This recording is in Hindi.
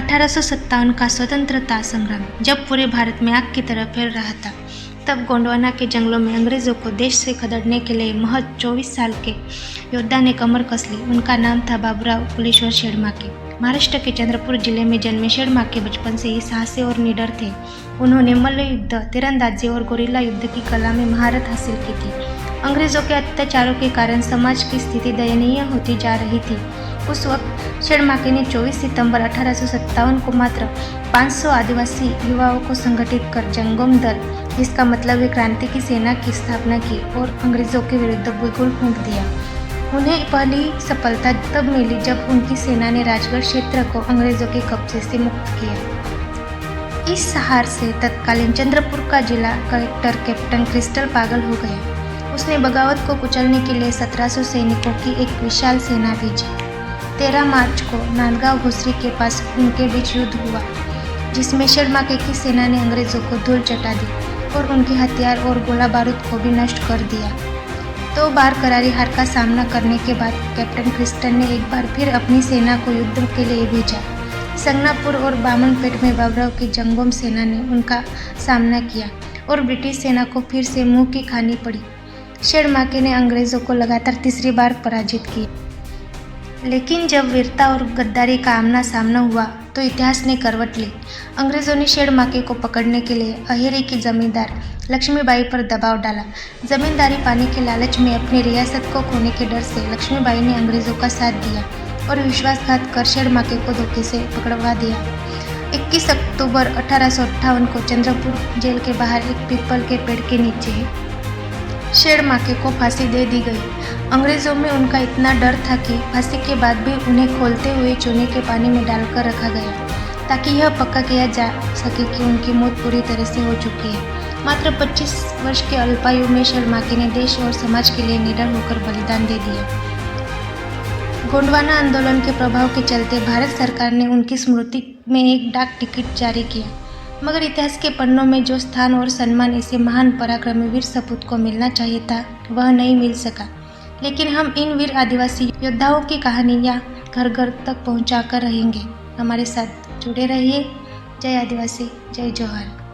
1857 का स्वतंत्रता संग्राम जब पूरे भारत में आग की तरह फैल रहा था, तब गोंडवाना के जंगलों में अंग्रेजों को देश से खदेड़ने के लिए महज 24 साल के योद्धा ने कमर कस ली। उनका नाम था बाबूराव कुलेश्वर शेड़माके। महाराष्ट्र के चंद्रपुर जिले में जन्मे शेड़माके बचपन से ही साहसी और निडर थे। उन्होंने मल्ल युद्ध, तीरंदाजी और गोरिल्ला युद्ध की कला में महारत हासिल की थी। अंग्रेजों के अत्याचारों के कारण समाज की स्थिति दयनीय होती जा रही थी। उस वक्त शेड़माके ने 24 सितंबर 1857 को मात्र 500 आदिवासी युवाओं को संगठित कर जंगम दल, जिसका मतलब है क्रांति की सेना, की स्थापना की और अंग्रेजों के विरुद्ध बिगुल फूंक दिया। उन्हें पहली सफलता तब मिली जब उनकी सेना ने राजगढ़ क्षेत्र को अंग्रेजों के कब्जे से मुक्त किया। इस हार से तत्कालीन चंद्रपुर का जिला कलेक्टर कैप्टन क्रिस्टल पागल हो गया। उसने बगावत को कुचलने के लिए 1700 सैनिकों की एक विशाल सेना भेजी। 13 मार्च को नांदगांव घुसरी के पास उनके बीच युद्ध हुआ, जिसमें शेड़माके की सेना ने अंग्रेजों को धूल चटा दी और उनके हथियार और गोला बारूद को भी नष्ट कर दिया। 2 बार करारी हार का सामना करने के बाद कैप्टन क्रिस्टल ने एक बार फिर अपनी सेना को युद्ध के लिए भेजा। संगनापुर और बामनपेट में बाबूराव की जंगम सेना ने उनका सामना किया और ब्रिटिश सेना को फिर से मुंह की खानी पड़ी। शेड़माके ने अंग्रेजों को लगातार तीसरी बार पराजित किया। लेकिन जब वीरता और गद्दारी का आमना सामना हुआ तो इतिहास ने करवट ली। अंग्रेजों ने शेड़माके को पकड़ने के लिए अहेरी की जमींदार लक्ष्मीबाई पर दबाव डाला। जमींदारी पाने के लालच में अपनी रियासत को खोने के डर से लक्ष्मीबाई ने अंग्रेजों का साथ दिया और विश्वासघात कर शेड़माके को धोखे से पकड़वा दिया। 21 अक्टूबर 1858 को चंद्रपुर जेल के बाहर एक पीपल के पेड़ के नीचे शेड़माके को फांसी दे दी गई। अंग्रेजों में उनका इतना डर था कि फांसी के बाद भी उन्हें खोलते हुए चूने के पानी में डालकर रखा गया, ताकि यह पक्का किया जा सके कि उनकी मौत पूरी तरह से हो चुकी है। मात्र 25 वर्ष के अल्पायु में शेड़माके ने देश और समाज के लिए निडर होकर बलिदान दे दिया। गोंडवाना आंदोलन के प्रभाव के चलते भारत सरकार ने उनकी स्मृति में एक डाक टिकट जारी किया, मगर इतिहास के पन्नों में जो स्थान और सम्मान इसे महान पराक्रमी वीर सपूत को मिलना चाहिए था, वह नहीं मिल सका। लेकिन हम इन वीर आदिवासी योद्धाओं की कहानियाँ घर घर तक पहुँचा कर रहेंगे। हमारे साथ जुड़े रहिए। जय आदिवासी, जय जोहार।